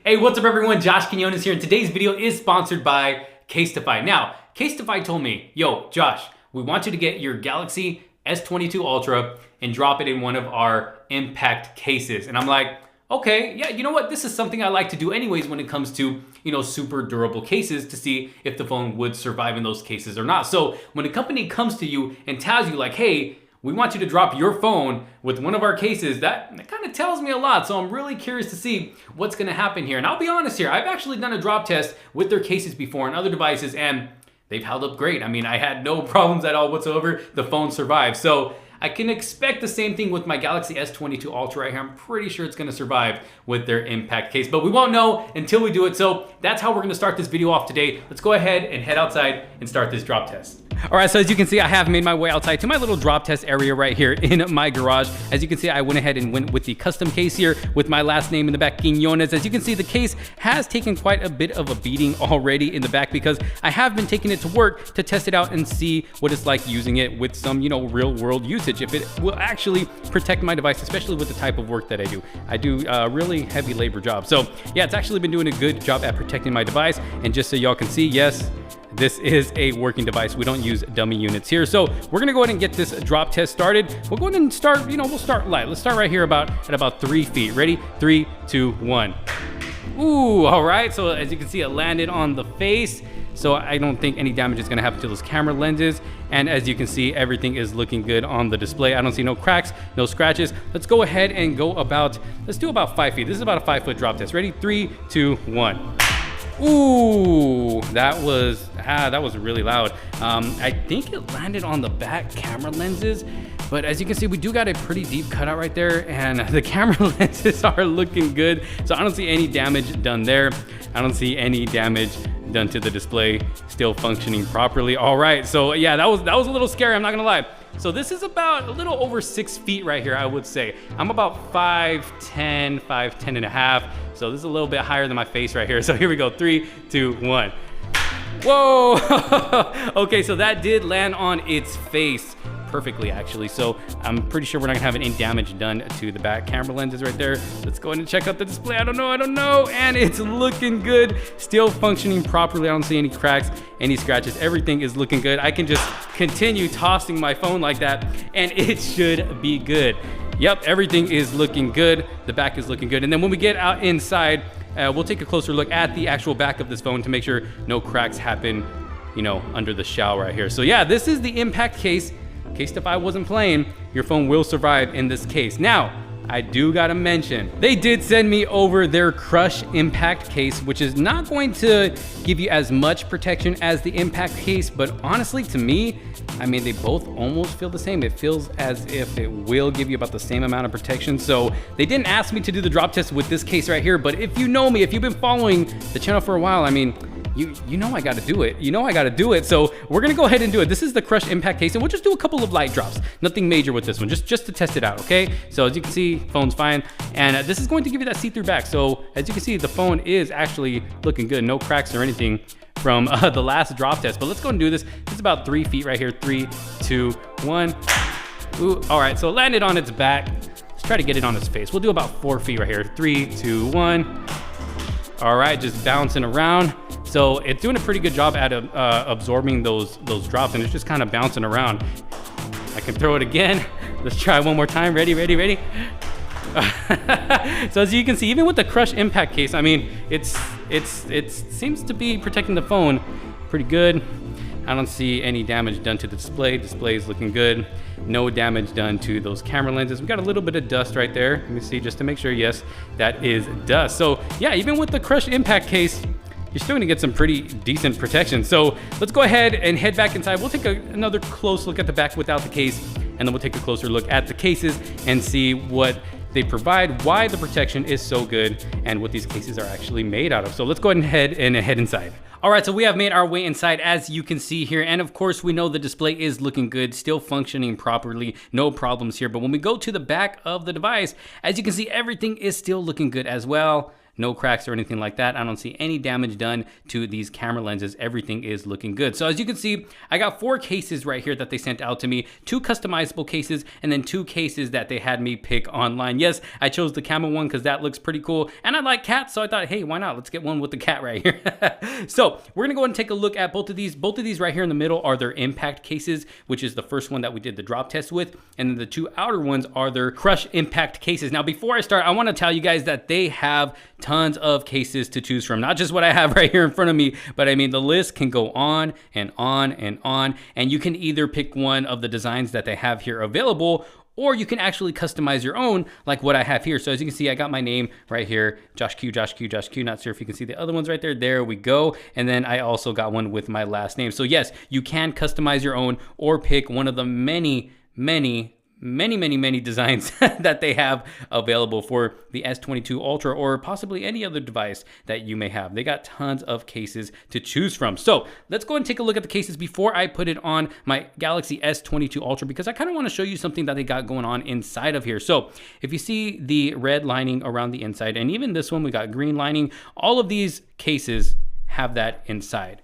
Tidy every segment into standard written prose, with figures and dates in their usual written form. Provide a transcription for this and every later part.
Hey, what's up everyone? Josh Quinones here, and today's video is sponsored by Casetify. Now, Casetify told me, yo, Josh, we want you to get your Galaxy S22 Ultra and drop it in one of our impact cases. And I'm like, okay, yeah, you know what? This is something I like to do anyways when it comes to, super durable cases to see if the phone would survive in those cases or not. So when a company comes to you and tells you like, hey, we want you to drop your phone with one of our cases, that kind of tells me a lot. So I'm really curious to see what's gonna happen here. And I'll be honest here, I've actually done a drop test with their cases before on other devices and they've held up great. I mean, I had no problems at all whatsoever. The phone survived. So I can expect the same thing with my Galaxy S22 Ultra right here. I'm pretty sure it's gonna survive with their impact case, but we won't know until we do it. So that's how we're gonna start this video off today. Let's go ahead and head outside and start this drop test. All right, so as you can see, I have made my way outside to my little drop test area right here in my garage. As you can see, I went ahead and went with the custom case here with my last name in the back, Quinones. As you can see, the case has taken quite a bit of a beating already in the back because I have been taking it to work to test it out and see what it's like using it with some, real world usage. If it will actually protect my device, especially with the type of work that I do. I do really heavy labor jobs. So yeah, it's actually been doing a good job at protecting my device. And just so y'all can see, yes, this is a working device. We don't use dummy units here. So we're gonna go ahead and get this drop test started. We'll go ahead and start, we'll start light. Let's start right here at about 3 feet. Ready? 3, 2, 1. Ooh, all right. So as you can see, it landed on the face. So I don't think any damage is gonna happen to those camera lenses. And as you can see, everything is looking good on the display. I don't see no cracks, no scratches. Let's go ahead and let's do about 5 feet. This is about a 5 foot drop test. Ready? 3, 2, 1. Ooh, that was really loud. I think it landed on the back camera lenses, but as you can see, we do got a pretty deep cutout right there, and the camera lenses are looking good. So I don't see any damage done there. I don't see any damage done to the display, still functioning properly. All right, so yeah, that was a little scary, I'm not gonna lie. So this is about a little over 6 feet right here, I would say. I'm about 5'10", 5'10 and a half. So this is a little bit higher than my face right here. So here we go, 3, 2, 1. Whoa, okay, so that did land on its face perfectly actually. So I'm pretty sure we're not gonna have any damage done to the back camera lenses right there. Let's go ahead and check out the display. I don't know. And it's looking good, still functioning properly. I don't see any cracks, any scratches. Everything is looking good. I can just continue tossing my phone like that and it should be good. Yep, everything is looking good. The back is looking good. And then when we get out inside, we'll take a closer look at the actual back of this phone to make sure no cracks happen, under the shell right here. So yeah, this is the impact case. Casetify wasn't playing, your phone will survive in this case. Now, I do gotta mention, they did send me over their Crush Impact case, which is not going to give you as much protection as the Impact case, but honestly, to me, I mean, they both almost feel the same. It feels as if it will give you about the same amount of protection. So they didn't ask me to do the drop test with this case right here, but if you know me, if you've been following the channel for a while, I mean, you know I gotta do it. So we're gonna go ahead and do it. This is the Crush Impact case, and we'll just do a couple of light drops. Nothing major with this one, just to test it out, okay? So as you can see, phone's fine. And this is going to give you that see-through back. So as you can see, the phone is actually looking good. No cracks or anything from the last drop test. But let's go and do this. This is about 3 feet right here. 3, 2, 1. Ooh, all right, so it landed on its back. Let's try to get it on its face. We'll do about 4 feet right here. 3, 2, 1. All right, just bouncing around. So it's doing a pretty good job at absorbing those drops, and it's just kind of bouncing around. I can throw it again. Let's try one more time. Ready? So as you can see, even with the Crush Impact case, I mean, it seems to be protecting the phone pretty good. I don't see any damage done to the display. Display is looking good. No damage done to those camera lenses. We got a little bit of dust right there. Let me see just to make sure. Yes, that is dust. So yeah, even with the Crush Impact case, you're still gonna get some pretty decent protection. So let's go ahead and head back inside. We'll take another close look at the back without the case, and then we'll take a closer look at the cases and see what they provide, why the protection is so good, and what these cases are actually made out of. So let's go ahead and head inside. All right, so we have made our way inside, as you can see here. And of course, we know the display is looking good, still functioning properly, no problems here. But when we go to the back of the device, as you can see, everything is still looking good as well. no cracks or anything like that. I don't see any damage done to these camera lenses. Everything is looking good. So as you can see, I got 4 cases right here that they sent out to me, 2 customizable cases, and then 2 cases that they had me pick online. Yes, I chose the camel one because that looks pretty cool, and I like cats, so I thought, hey, why not? Let's get one with the cat right here. So we're gonna go ahead and take a look at both of these. Both of these right here in the middle are their impact cases, which is the first one that we did the drop test with, and then the 2 outer ones are their crush impact cases. Now before I start, I want to tell you guys that they have tons of cases to choose from, not just what I have right here in front of me, but I mean the list can go on and on and on, and you can either pick one of the designs that they have here available, or you can actually customize your own like what I have here. So as you can see, I got my name right here, Josh Q, Josh Q, Josh Q. Not sure if you can see the other ones right there. There we go. And then I also got one with my last name. So yes, you can customize your own or pick one of the many designs that they have available for the S22 Ultra, or possibly any other device that you may have. They got tons of cases to choose from. So let's go and take a look at the cases before I put it on my Galaxy S22 Ultra, because I kind of want to show you something that they got going on inside of here. So if you see the red lining around the inside, and even this one, we got green lining, all of these cases have that inside.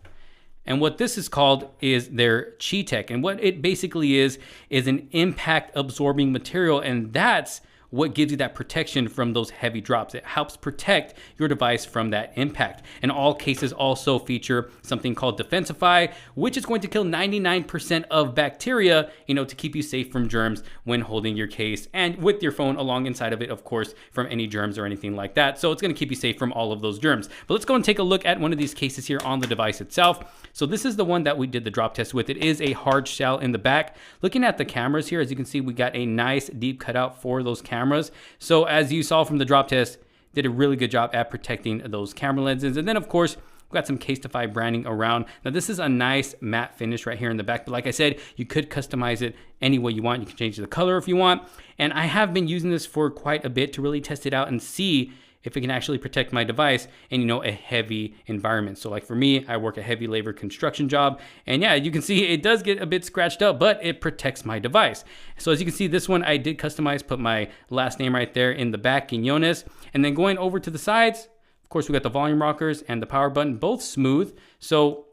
And what this is called is their Chi-Tech. And what it basically is an impact absorbing material. And that's what gives you that protection from those heavy drops. It helps protect your device from that impact. And all cases also feature something called Defensify, which is going to kill 99% of bacteria, to keep you safe from germs when holding your case and with your phone along inside of it, of course, from any germs or anything like that. So it's going to keep you safe from all of those germs. But let's go and take a look at one of these cases here on the device itself. So this is the one that we did the drop test with. It is a hard shell in the back. Looking at the cameras here, as you can see, we got a nice deep cutout for those cameras. So as you saw from the drop test, did a really good job at protecting those camera lenses. And then of course, we've got some Casetify branding around. Now this is a nice matte finish right here in the back, but like I said, you could customize it any way you want. You can change the color if you want. And I have been using this for quite a bit to really test it out and see if it can actually protect my device in, a heavy environment. So like for me, I work a heavy labor construction job, and yeah, you can see it does get a bit scratched up, but it protects my device. So as you can see, this one I did customize, put my last name right there in the back, Quinones, and then going over to the sides, of course, we got the volume rockers and the power button, both smooth. So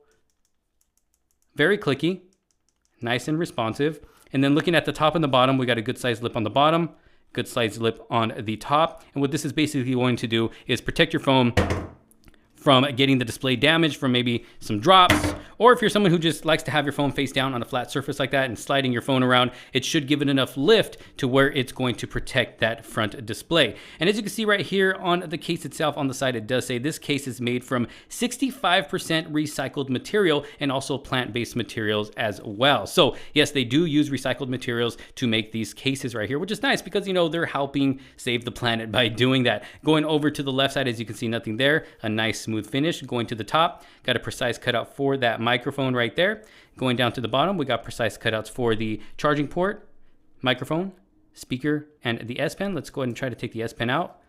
very clicky, nice and responsive. And then looking at the top and the bottom, we got a good sized lip on the bottom, good sized lip on the top. And what this is basically going to do is protect your phone from getting the display damaged from maybe some drops, or if you're someone who just likes to have your phone face down on a flat surface like that and sliding your phone around, it should give it enough lift to where it's going to protect that front display. And as you can see right here on the case itself on the side, it does say this case is made from 65% recycled material and also plant-based materials as well. So yes, they do use recycled materials to make these cases right here, which is nice because they're helping save the planet by doing that. Going over to the left side, as you can see, nothing there, a nice smooth finish. Going to the top, got a precise cutout for that microphone right there. Going down to the bottom, we got precise cutouts for the charging port, microphone, speaker, and the S Pen. Let's go ahead and try to take the S Pen out.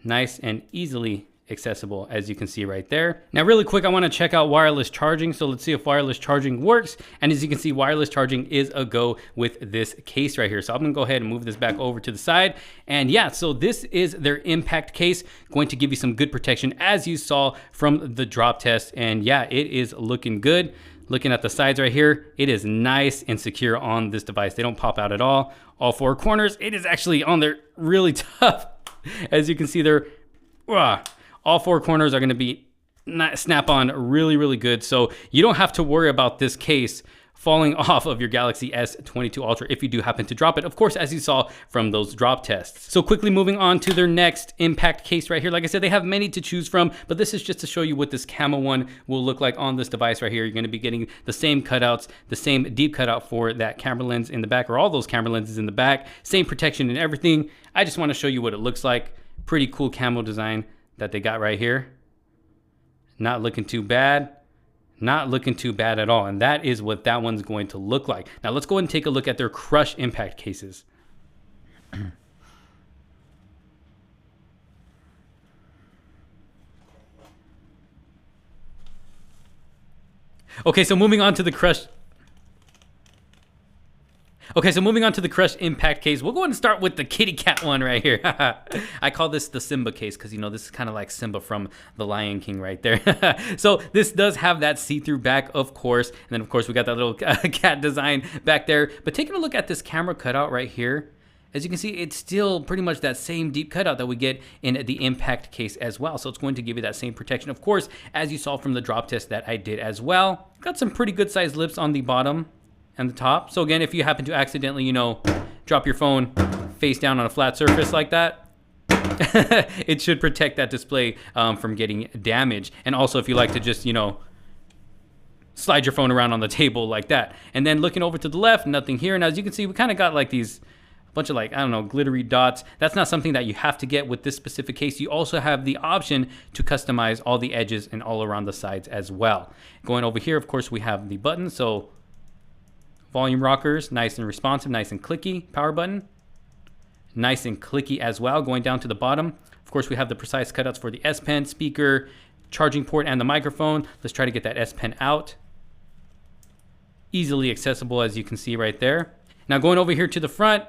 Nice and easily accessible, as you can see right there. Now really quick, I want to check out wireless charging. So let's see if wireless charging works. And as you can see, wireless charging is a go with this case right here. So I'm gonna go ahead and move this back over to the side. And yeah, so this is their impact case, going to give you some good protection as you saw from the drop test. And yeah, it is looking good. Looking at the sides right here, it is nice and secure on this device. They don't pop out at all. All 4 corners, it is actually on there really tough. As you can see there, all 4 corners are going to be snap on really good. So you don't have to worry about this case falling off of your Galaxy S22 Ultra if you do happen to drop it, of course, as you saw from those drop tests. So quickly moving on to their next impact case right here. Like I said, they have many to choose from, but this is just to show you what this Camel one will look like on this device right here. You're going to be getting the same cutouts, the same deep cutout for that camera lens in the back, or all those camera lenses in the back, same protection and everything. I just want to show you what it looks like. Pretty cool camo design that they got right here. Not looking too bad. Not looking too bad at all. And that is what that one's going to look like. Now let's go ahead and take a look at their Crush impact cases. Okay, so moving on to the Crush. Okay, so moving on to the Crush Impact case, we'll go ahead and start with the kitty cat one right here. I call this the Simba case because, you know, this is kind of like Simba from The Lion King right there. So this does have that see-through back, of course. And then, of course, we got that little cat design back there. But taking a look at this camera cutout right here, as you can see, it's still pretty much that same deep cutout that we get in the Impact case as well. So it's going to give you that same protection, of course, as you saw from the drop test that I did as well. Got some pretty good sized lips on the bottom and the top. So again, if you happen to accidentally, you know, drop your phone face down on a flat surface like that, it should protect that display from getting damaged. And also if you like to just, you know, slide your phone around on the table like that. And then looking over to the left, nothing here. And as you can see, we kind of got like these bunch of like, I don't know, glittery dots. That's not something that you have to get with this specific case. You also have the option to customize all the edges and all around the sides as well. Going over here, of course, we have the buttons. So volume rockers, nice and responsive, nice and clicky. Power button, nice and clicky as well. Going down to the bottom, of course, we have the precise cutouts for the S Pen, speaker, charging port, and the microphone. Let's try to get that S Pen out. Easily accessible, as you can see right there. Now going over here to the front,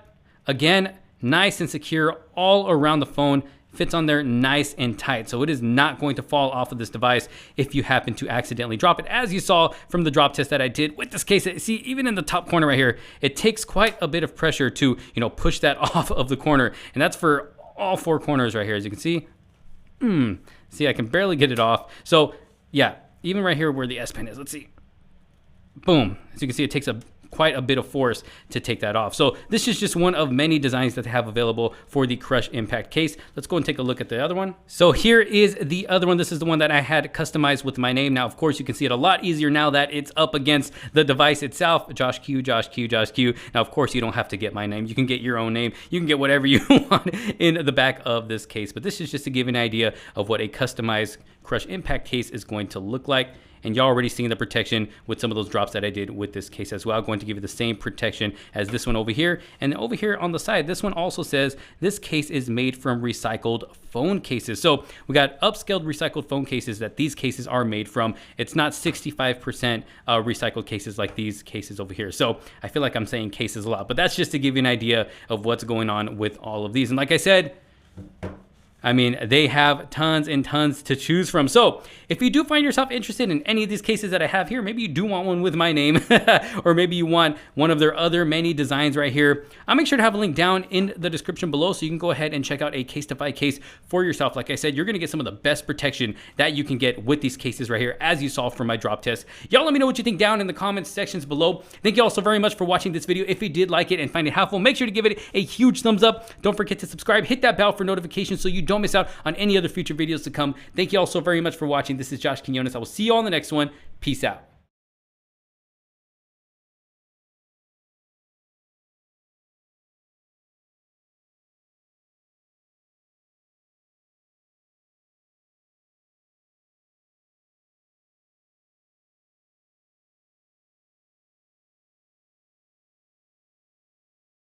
again, nice and secure all around the phone. Fits on there nice and tight. So it is not going to fall off of this device if you happen to accidentally drop it. As you saw from the drop test that I did with this case, see, even in the top corner right here, it takes quite a bit of pressure to, you know, push that off of the corner. And that's for all four corners right here, as you can see. See, I can barely get it off. So yeah, even right here where the S Pen is, let's see. Boom. As you can see, it takes quite a bit of force to take that off. So this is just one of many designs that they have available for the Crush Impact case. Let's go and take a look at the other one. So here is the other one. This is the one that I had customized with my name. Now, of course, you can see it a lot easier now that it's up against the device itself. Josh Q, Josh Q, Josh Q. Now, of course, you don't have to get my name. You can get your own name. You can get whatever you want in the back of this case. But this is just to give you an idea of what a customized Crush Impact case is going to look like. And y'all already seen the protection with some of those drops that I did with this case as well. I'm going to give you the same protection as this one over here. And over here on the side, this one also says this case is made from recycled phone cases. So we got upscaled recycled phone cases that these cases are made from. It's not 65% recycled cases like these cases over here. So I feel like I'm saying cases a lot, but that's just to give you an idea of what's going on with all of these. And like I said, I mean, they have tons and tons to choose from. So if you do find yourself interested in any of these cases that I have here, maybe you do want one with my name, or maybe you want one of their other many designs right here, I'll make sure to have a link down in the description below so you can go ahead and check out a Casetify case for yourself. Like I said, you're gonna get some of the best protection that you can get with these cases right here, as you saw from my drop test. Y'all let me know what you think down in the comments sections below. Thank you all so very much for watching this video. If you did like it and find it helpful, make sure to give it a huge thumbs up. Don't forget to subscribe, hit that bell for notifications so you don't miss out on any other future videos to come. Thank you all so very much for watching. This is Josh Quinones. I will see you all in the next one. Peace out.